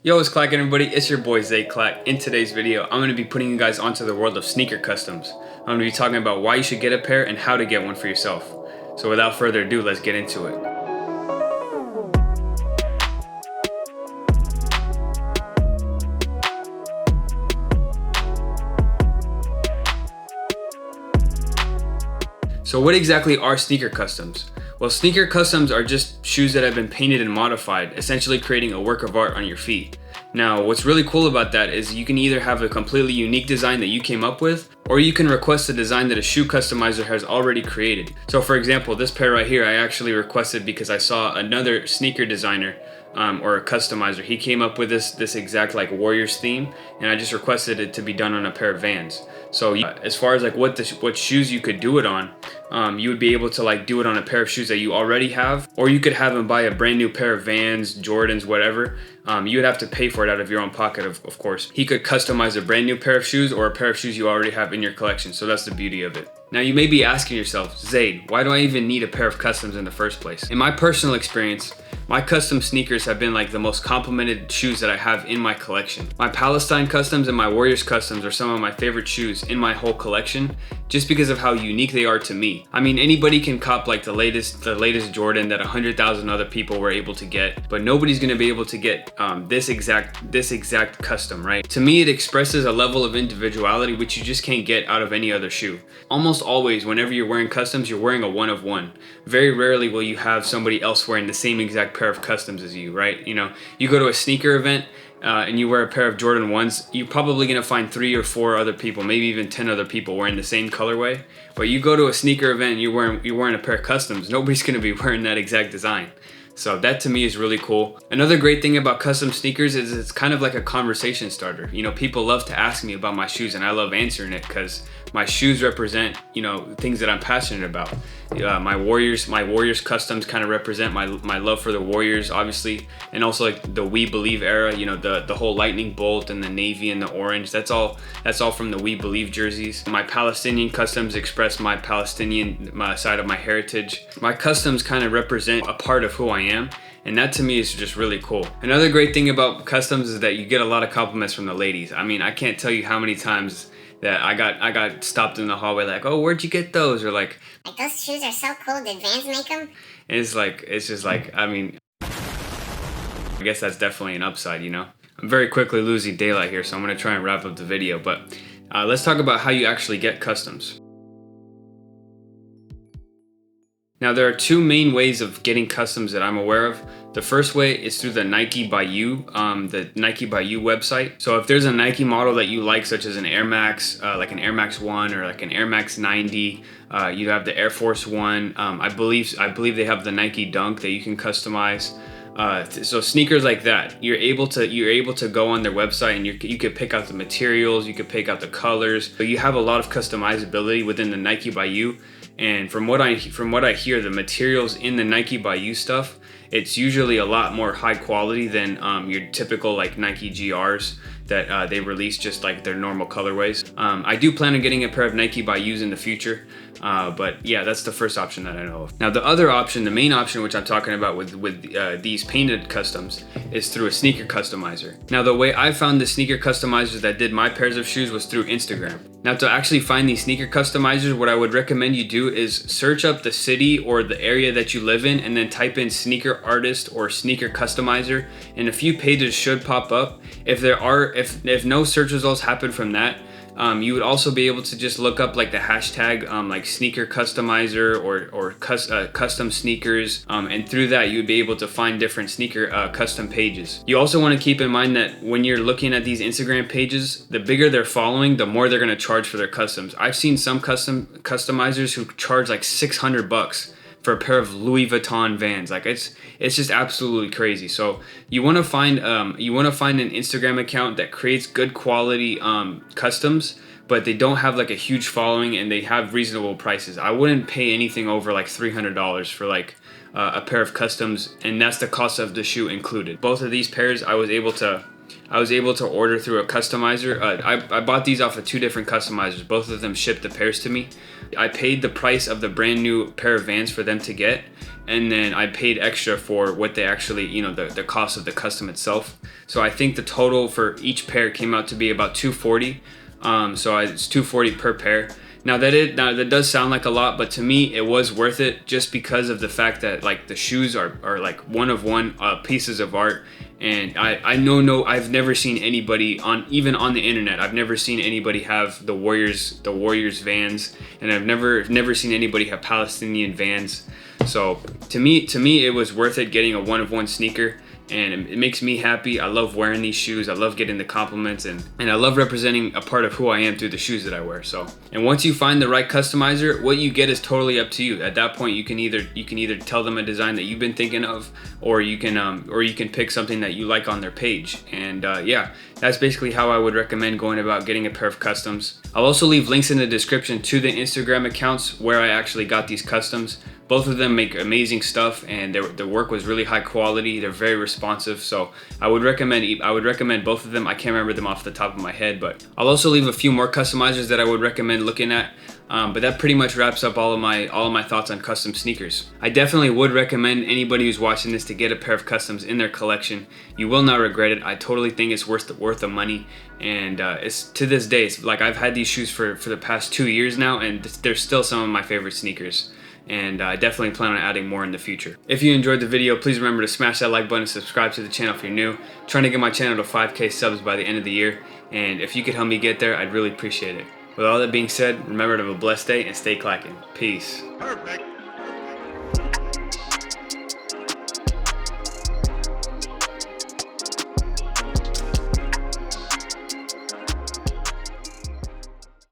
Yo, what's clacking everybody? It's your boy Zay Clack. In today's video, I'm going to be putting you guys onto the world of sneaker customs. I'm going to be talking about why you should get a pair and how to get one for yourself. So without further ado, let's get into it. So what exactly are sneaker customs? Well, sneaker customs are just shoes that have been painted and modified, essentially creating a work of art on your feet. Now, what's really cool about that is you can either have a completely unique design that you came up with, or you can request a design that a shoe customizer has already created. So for example, this pair right here, I actually requested because I saw another sneaker designer or a customizer. He came up with this exact like Warriors theme, and I just requested it to be done on a pair of Vans. So as far as like what shoes you could do it on, you would be able to like do it on a pair of shoes that you already have, or you could have him buy a brand new pair of Vans, Jordans, whatever. You would have to pay for it out of your own pocket, of course. He could customize a brand new pair of shoes or a pair of shoes you already have in your collection. So that's the beauty of it. Now you may be asking yourself, Zaid, why do I even need a pair of customs in the first place? In my personal experience, my custom sneakers have been like the most complimented shoes that I have in my collection. My Palestine customs and my Warriors customs are some of my favorite shoes in my whole collection, just because of how unique they are to me. I mean, anybody can cop like the latest Jordan that 100,000 other people were able to get, but nobody's gonna be able to get this exact custom, right? To me, it expresses a level of individuality which you just can't get out of any other shoe. Almost always, whenever you're wearing customs, you're wearing a one of one. Very rarely will you have somebody else wearing the same exact pair of customs as you, right? You know, you go to a sneaker event and you wear a pair of Jordan 1s, you're probably gonna find 3 or 4 other people, maybe even 10 other people wearing the same colorway. But you go to a sneaker event and you're wearing a pair of customs, nobody's gonna be wearing that exact design. So that to me is really cool. Another great thing about custom sneakers is it's kind of like a conversation starter. You know, people love to ask me about my shoes, and I love answering it because my shoes represent, you know, things that I'm passionate about. My Warriors customs kind of represent my love for the Warriors, obviously, and also like the We Believe era. You know, the whole lightning bolt and the navy and the orange. That's all from the We Believe jerseys. My Palestinian customs express my Palestinian side of my heritage. My customs kind of represent a part of who I am, and that to me is just really cool. Another great thing about customs is that you get a lot of compliments from the ladies. I mean, I can't tell you how many times that I got stopped in the hallway like, oh, where'd you get those? Or like those shoes are so cool, did Vans make them? And it's just like, I mean, I guess that's definitely an upside, you know? I'm very quickly losing daylight here, so I'm gonna try and wrap up the video, but let's talk about how you actually get customs. Now there are 2 main ways of getting customs that I'm aware of. The first way is through the Nike by You, the Nike by You website. So if there's a Nike model that you like, such as an Air Max, like an Air Max 1 or like an Air Max 90, you have the Air Force 1. I believe they have the Nike Dunk that you can customize. So sneakers like that, you're able to go on their website and you could pick out the materials, you could pick out the colors. But you have a lot of customizability within the Nike by You. And from what I hear, the materials in the Nike by You stuff, it's usually a lot more high quality than your typical like Nike GRs that they release just like their normal colorways. I do plan on getting a pair of Nike by Yous in the future, but yeah, that's the first option that I know of. Now the other option, the main option which I'm talking about with these painted customs, is through a sneaker customizer. Now the way I found the sneaker customizers that did my pairs of shoes was through Instagram. Now to actually find these sneaker customizers, what I would recommend you do is search up the city or the area that you live in and then type in sneaker artist or sneaker customizer, and a few pages should pop up. If no search results happen from that, you would also be able to just look up like the hashtag like sneaker customizer or custom sneakers, and through that you would be able to find different sneaker custom pages. You also want to keep in mind that when you're looking at these Instagram pages, the bigger they're following, the more they're going to charge for their customs. I've seen some customizers who charge like $600 for a pair of Louis Vuitton Vans. Like it's just absolutely crazy. So you want to find an Instagram account that creates good quality customs, but they don't have like a huge following and they have reasonable prices. I wouldn't pay anything over like $300 for like a pair of customs, and that's the cost of the shoe included. Both of these pairs I was able to I was able to order through a customizer. I bought these off of 2 different customizers. Both of them shipped the pairs to me. I paid the price of the brand new pair of Vans for them to get, and then I paid extra for what they actually, the cost of the custom itself. So I think the total for each pair came out to be about $240. It's $240 per pair. Now that does sound like a lot, but to me it was worth it, just because of the fact that like the shoes are like one of one pieces of art. And I've never seen anybody even on the internet. I've never seen anybody have the Warriors Vans, and I've never seen anybody have Palestinian Vans. So to me it was worth it getting a one of one sneaker. And it makes me happy. I love wearing these shoes. I love getting the compliments, and I love representing a part of who I am through the shoes that I wear. So, and once you find the right customizer, what you get is totally up to you. At that point, you can either tell them a design that you've been thinking of, or you can pick something that you like on their page. And yeah, that's basically how I would recommend going about getting a pair of customs. I'll also leave links in the description to the Instagram accounts where I actually got these customs. Both of them make amazing stuff, and their work was really high quality. They're very responsive, so I would recommend both of them. I can't remember them off the top of my head, but I'll also leave a few more customizers that I would recommend looking at. But that pretty much wraps up all of my thoughts on custom sneakers. I definitely would recommend anybody who's watching this to get a pair of customs in their collection. You will not regret it. I totally think it's worth the money. And it's to this day, it's like I've had these shoes for the past 2 years now, and they're still some of my favorite sneakers. And I definitely plan on adding more in the future. If you enjoyed the video, please remember to smash that like button and subscribe to the channel if you're new. Trying to get my channel to 5K subs by the end of the year, and if you could help me get there, I'd really appreciate it. With all that being said, remember to have a blessed day and stay clacking. Peace. Perfect.